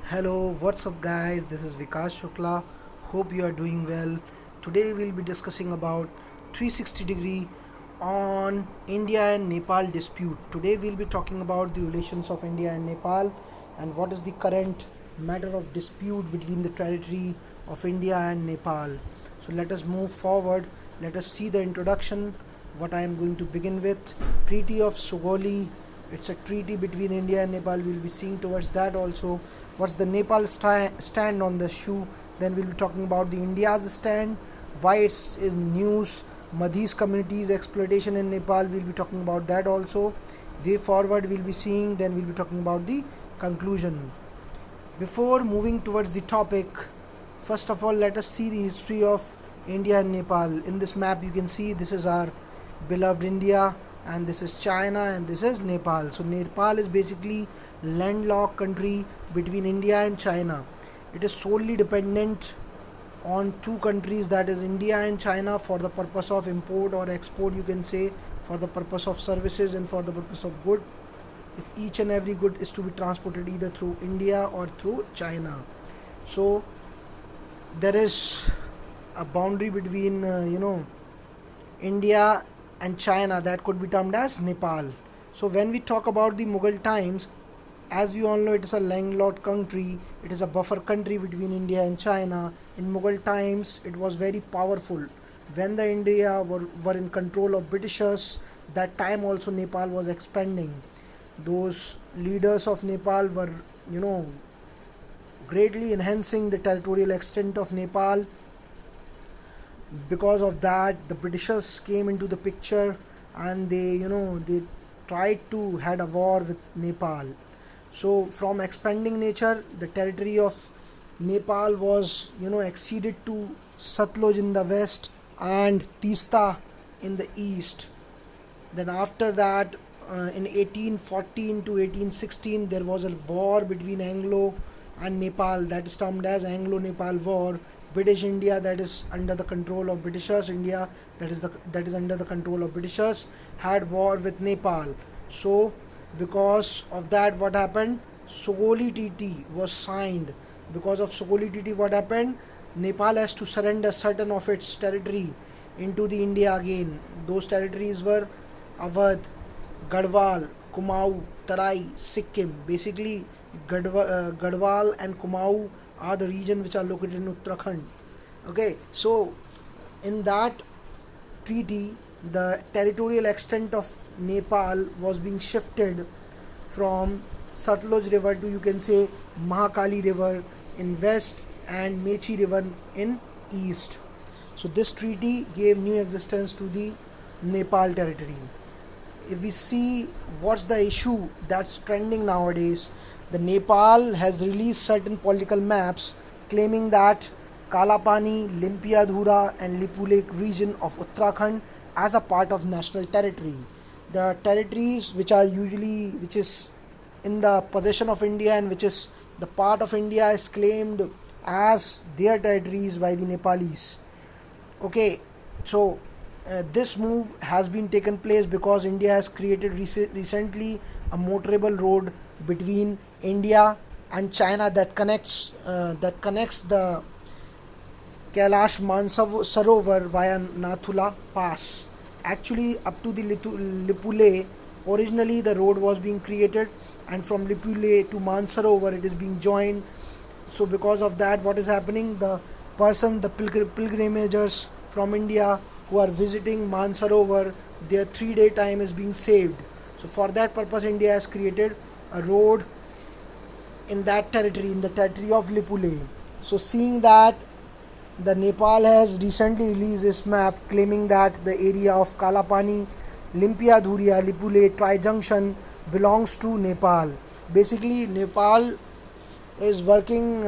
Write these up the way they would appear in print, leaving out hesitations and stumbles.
Hello, what's up, guys? This is Vikas Shukla. Hope you are doing well. Today we'll be discussing about 360 degree on India and Nepal dispute. Today we'll be talking about the relations of India and Nepal and what is the current matter of dispute between the territory of India and Nepal. So let us move forward. Let us see the introduction. What I am going to begin with: Treaty of Sugoli. It's a treaty between India and Nepal. We'll be seeing towards that also. What's the Nepal stand on the issue? Then we'll be talking about the India's stand, why it's in news, Madhis communities exploitation in Nepal. We'll be talking about that also. Way forward, we'll be seeing. Then we'll be talking about the conclusion. Before moving towards the topic, first of all, let us see the history of India and Nepal. In this map, you can see this is our beloved India, and this is China, and this is Nepal. So Nepal is basically landlocked country between India and China. It is solely dependent on two countries, that is India and China, for the purpose of import or export, you can say, for the purpose of services and for the purpose of good. If each and every good is to be transported either through India or through China. So there is a boundary between India and China that could be termed as Nepal. So when we talk about the Mughal times, as we all know, it is a landlocked country. It is a buffer country between India and China. In Mughal times, it was very powerful. When the India were in control of Britishers, that time also Nepal was expanding. Those leaders of Nepal were, greatly enhancing the territorial extent of Nepal. Because of that, the Britishers came into the picture, and they tried to had a war with Nepal. So from expanding nature, the territory of Nepal was exceeded to Satluj in the west and Tista in the east. Then after that, in 1814 to 1816, there was a war between Anglo and Nepal, that is termed as Anglo-Nepal War. British India, that is under the control of Britishers, India that is under the control of Britishers, had war with Nepal. So because of that, what happened? Sogoli Treaty was signed. Because of Sogoli Treaty, what happened? Nepal has to surrender certain of its territory into the India again. Those territories were Awadh, Garhwal, Kumaon, Tarai, Sikkim. Basically, Garhwal and Kumaon are the region which are located in Uttarakhand. Okay, so in that treaty, the territorial extent of Nepal was being shifted from Satluj River to, you can say, Mahakali River in west and Mechi River in east. So this treaty gave new existence to the Nepal territory. If we see what's the issue that's trending nowadays, the Nepal has released certain political maps claiming that Kalapani, Limpiadhura and Lipulek region of Uttarakhand as a part of national territory. The territories which is in the possession of India and which is the part of India is claimed as their territories by the Nepalis. Okay, so this move has been taken place because India has created recently a motorable road between India and China that connects the Kailash Mansarovar via Nathula Pass. Actually, up to the Lipule, originally the road was being created, and from Lipule to Mansarovar it is being joined. So because of that, what is happening? The pilgrimagers from India who are visiting Mansarovar, their 3 day time is being saved. So for that purpose, India has created a road in that territory, in the territory of Lipule. So seeing that, the Nepal has recently released this map claiming that the area of Kalapani, Limpiadhuria, Lipule, Tri-Junction belongs to Nepal. Basically, Nepal is working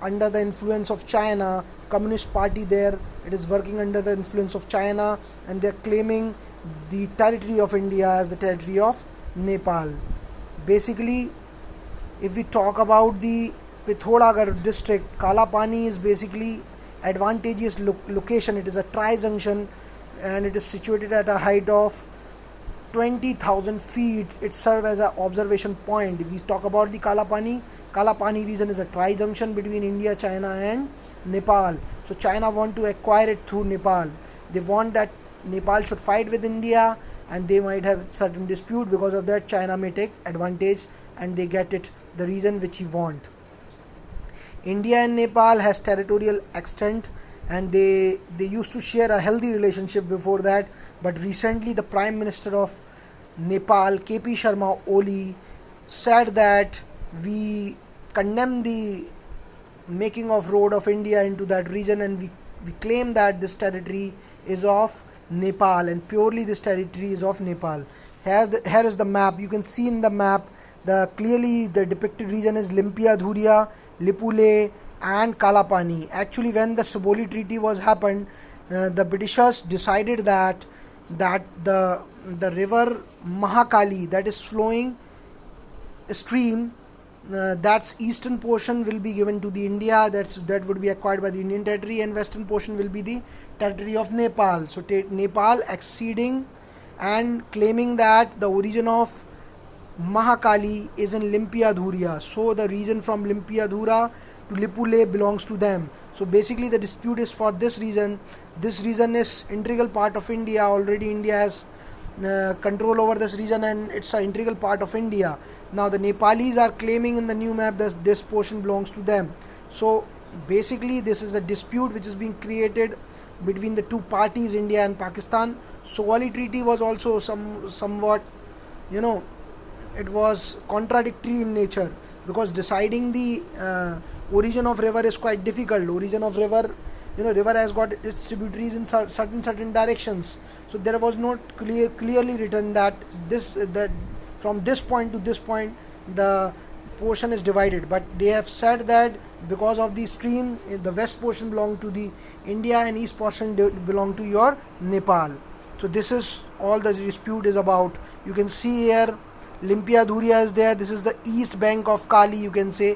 under the influence of China. Communist party there, it is working under the influence of China, and they are claiming the territory of India as the territory of Nepal. Basically, if we talk about the Pithoragarh district, Kalapani is basically advantageous location. It is a tri-junction and it is situated at a height of 20,000 feet. It serves as an observation point. If we talk about the Kalapani region is a tri-junction between India, China and Nepal. So China want to acquire it through Nepal. They want that Nepal should fight with India, and they might have certain dispute. Because of that, China may take advantage and they get it the region which he want. India and Nepal has territorial extent, and they used to share a healthy relationship before that, but recently the Prime Minister of Nepal, KP Sharma Oli, said that we condemn the making of road of India into that region, and we claim that this territory is of Nepal, and purely this territory is of Nepal. Here is the map. You can see in the map clearly the depicted region is Limpia Dhuria, Lipule and Kalapani. Actually, when the Suboli Treaty was happened, the Britishers decided that the river Mahakali, that is flowing stream, that's eastern portion will be given to the India, that would be acquired by the Indian territory, and western portion will be the territory of Nepal. So Nepal acceding and claiming that the origin of Mahakali is in Limpia Dhuria. So the region from Limpia Dhura to Lipule belongs to them. So basically the dispute is for this region. This region is integral part of India. Already India has control over this region, and it's an integral part of India. Now the Nepalis are claiming in the new map that this portion belongs to them. So basically this is a dispute which is being created between the two parties, India and Pakistan. Sowali Treaty was also somewhat, it was contradictory in nature, because deciding the origin of river is quite difficult. Origin of river, river has got its tributaries in certain directions. So there was not clearly written that from this point to this point the portion is divided, but they have said that because of the stream, the west portion belong to the India and east portion belong to your Nepal. So this is all the dispute is about. You can see here Limpia Dhuria is there. This is the east bank of Kali, you can say.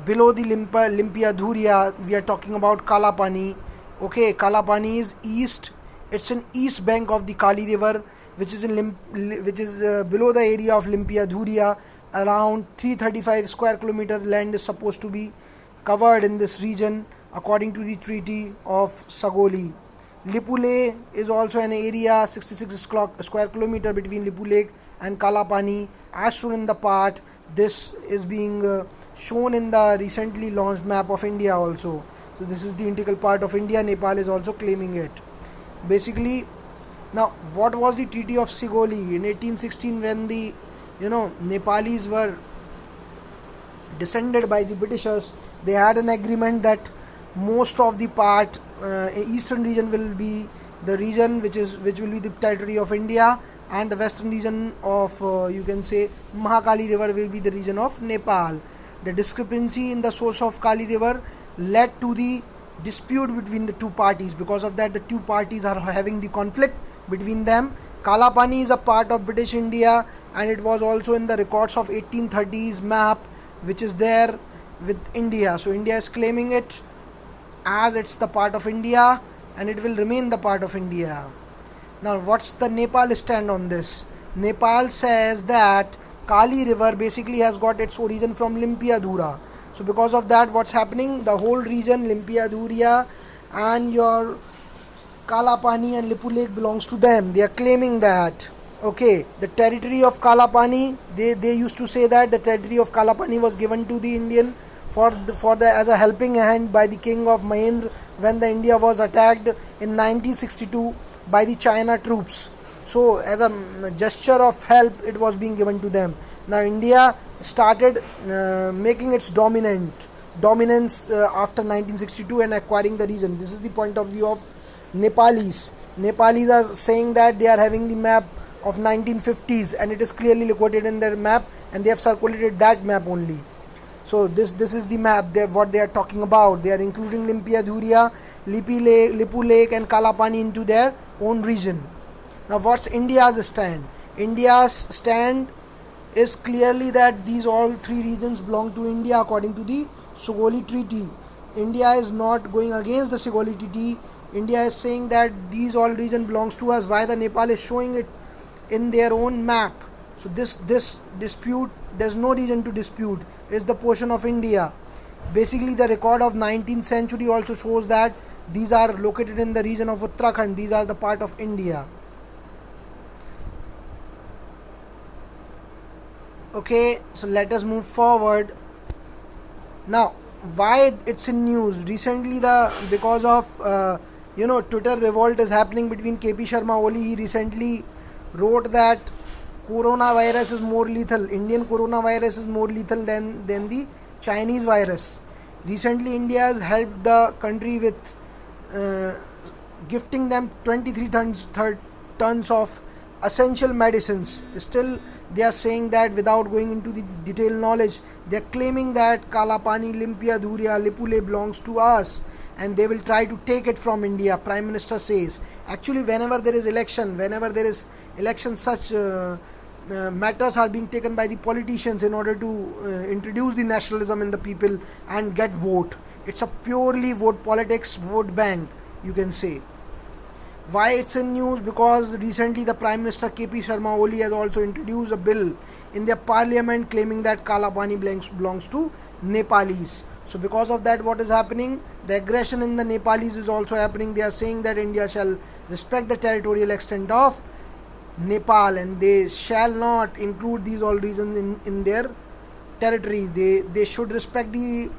Below the Limpia Dhuria, we are talking about Kalapani. Okay, Kalapani is east. It's an east bank of the Kali river, which is below the area of Limpia Dhuria. Around 335 square kilometer land is supposed to be covered in this region according to the Treaty of Sagoli. Lipule is also an area 66 square kilometer between Lipule and Kalapani. As shown in the part, this is being shown in the recently launched map of India also. So this is the integral part of India. Nepal is also claiming it. Basically, now what was the Treaty of Sigoli in 1816, when the Nepalis were descended by the Britishers? They had an agreement that most of the part eastern region will be the region which will be the territory of India, and the western region of you can say Mahakali river will be the region of Nepal. The discrepancy in the source of Kali river led to the dispute between the two parties. Because of that, the two parties are having the conflict between them. Kalapani is a part of British India, and it was also in the records of 1830s map which is there with India. So India is claiming it as it's the part of India, and it will remain the part of India. Now what's the Nepal stand on this? Nepal says that Kali river basically has got its origin from Limpia Dhura. So because of that, what's happening, the whole region Limpia Dhuria and your Kalapani and Lipu Lake belongs to them. They are claiming that. Okay, the territory of Kalapani, they used to say that the territory of Kalapani was given to the Indian as a helping hand by the king of Mahendra when the India was attacked in 1962 by the China troops. So as a gesture of help, it was being given to them. Now India started making its dominance after 1962 and acquiring the region. This is the point of view of Nepalis. Nepalis are saying that they are having the map of 1950s, and it is clearly located in their map, and they have circulated that map only. So this is the map, what they are talking about. They are including Limpia Dhuria, Lipu Lake and Kalapani into their own region. Now what's India's stand? India's stand is clearly that these all three regions belong to India according to the Sugoli Treaty. India is not going against the Sugoli Treaty. India is saying that these all region belongs to us. Why the Nepal is showing it in their own map. So this dispute, there's no reason to dispute, is the portion of India. Basically, the record of 19th century also shows that these are located in the region of Uttarakhand. These are the part of India. Okay, so let us move forward. Now, why it's in news recently? The because of Twitter revolt is happening between KP Sharma Oli. He recently wrote that coronavirus is more lethal. Indian coronavirus is more lethal than the Chinese virus. Recently, India has helped the country with uh, gifting them 23 tons of essential medicines. Still, they are saying that without going into the detailed knowledge, they are claiming that Kalapani, Limpia, Dhuria, Lipule belongs to us, and they will try to take it from India. Prime Minister says. Actually, whenever there is election, such matters are being taken by the politicians in order to introduce the nationalism in the people and get vote. It's a purely vote politics, vote bank, you can say. Why it's in news? Because recently the Prime Minister KP Sharma Oli has also introduced a bill in their parliament claiming that Kalapani belongs to Nepalis. So because of that, what is happening? The aggression in the Nepalis is also happening. They are saying that India shall respect the territorial extent of Nepal, and they shall not include these all regions in their territory. They should respect the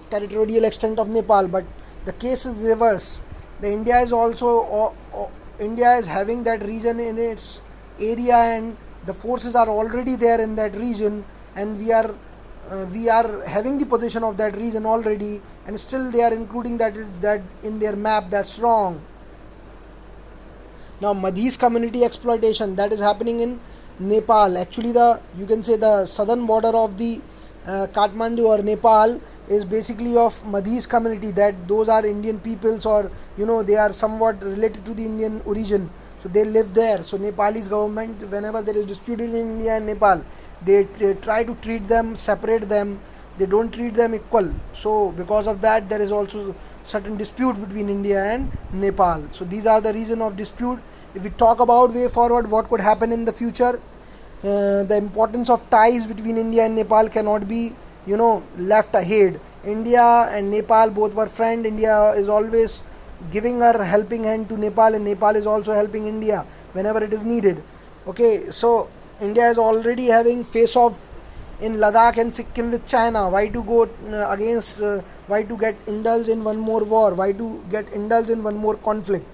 territorial extent of Nepal, but the case is reverse. The India is also India is having that region in its area, and the forces are already there in that region, and we are having the possession of that region already, and still they are including that in their map. That's wrong. Now, Madhis community exploitation that is happening in Nepal. Actually, the you can say the southern border of the Kathmandu or Nepal is basically of Madhis community. That those are Indian peoples, or they are somewhat related to the Indian origin. So they live there. So Nepalese government, whenever there is dispute in India and Nepal, they try to treat them, separate them. They don't treat them equal. So because of that, there is also certain dispute between India and Nepal. So these are the reason of dispute. If we talk about way forward, what could happen in the future, the importance of ties between India and Nepal cannot be left ahead. India and Nepal both were friends. India is always giving her helping hand to Nepal, and Nepal is also helping India whenever it is needed. Okay, so India is already having face off in Ladakh and Sikkim with China. Why to go against? Why to get indulged in one more war? Why to get indulged in one more conflict?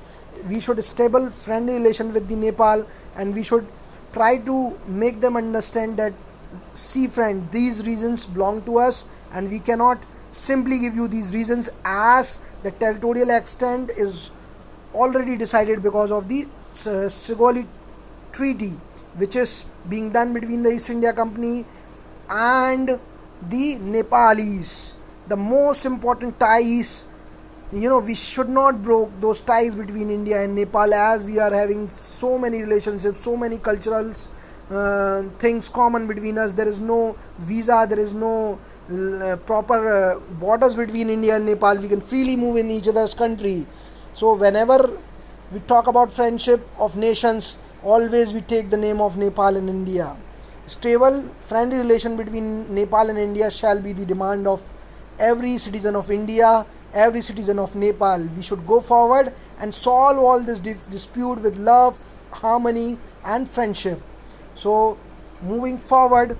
We should stable friendly relation with the Nepal, and we should try to make them understand that, see friend, these regions belong to us, and we cannot simply give you these regions, as the territorial extent is already decided because of the Sigoli Treaty, which is being done between the East India Company and the Nepalis. The most important ties, we should not break those ties between India and Nepal, as we are having so many relationships, so many cultural things common between us. There is no visa, there is no proper borders between India and Nepal. We can freely move in each other's country. So whenever we talk about friendship of nations, always we take the name of Nepal and India. Stable, friendly relation between Nepal and India shall be the demand of every citizen of India, every citizen of Nepal. We should go forward and solve all this dispute with love, harmony, and friendship. So, moving forward,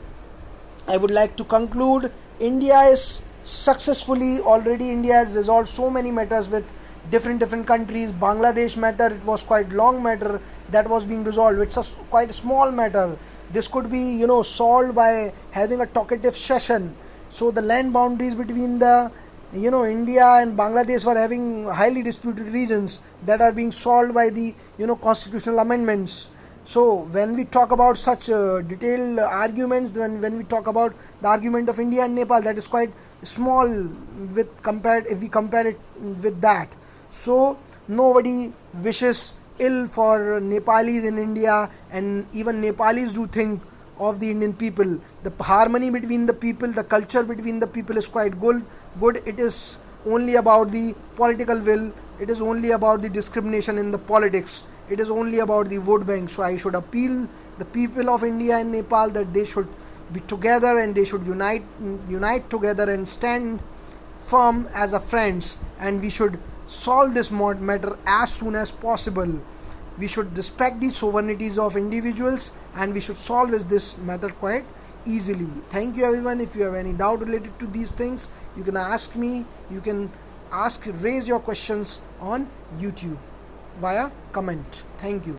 I would like to conclude. India is successfully already. India has resolved so many matters with different countries. Bangladesh matter, it was quite long matter that was being resolved. It's quite a small matter. This could be solved by having a talkative session. So the land boundaries between the India and Bangladesh were having highly disputed regions that are being solved by the constitutional amendments. So when we talk about such detailed arguments, when we talk about the argument of India and Nepal, that is quite small if we compare it with that. So nobody wishes ill for Nepalis in India, and even Nepalis do think of the Indian people. The harmony between the people, the culture between the people is quite good. It is only about the political will. It is only about the discrimination in the politics. It is only about the vote bank. So I should appeal the people of India and Nepal, that they should be together and they should unite together and stand firm as a friends, and we should solve this matter as soon as possible. We should respect the sovereignties of individuals and we should solve this matter quite easily. Thank you everyone. If you have any doubt related to these things, you can ask me, you can raise your questions on YouTube via comment. Thank you.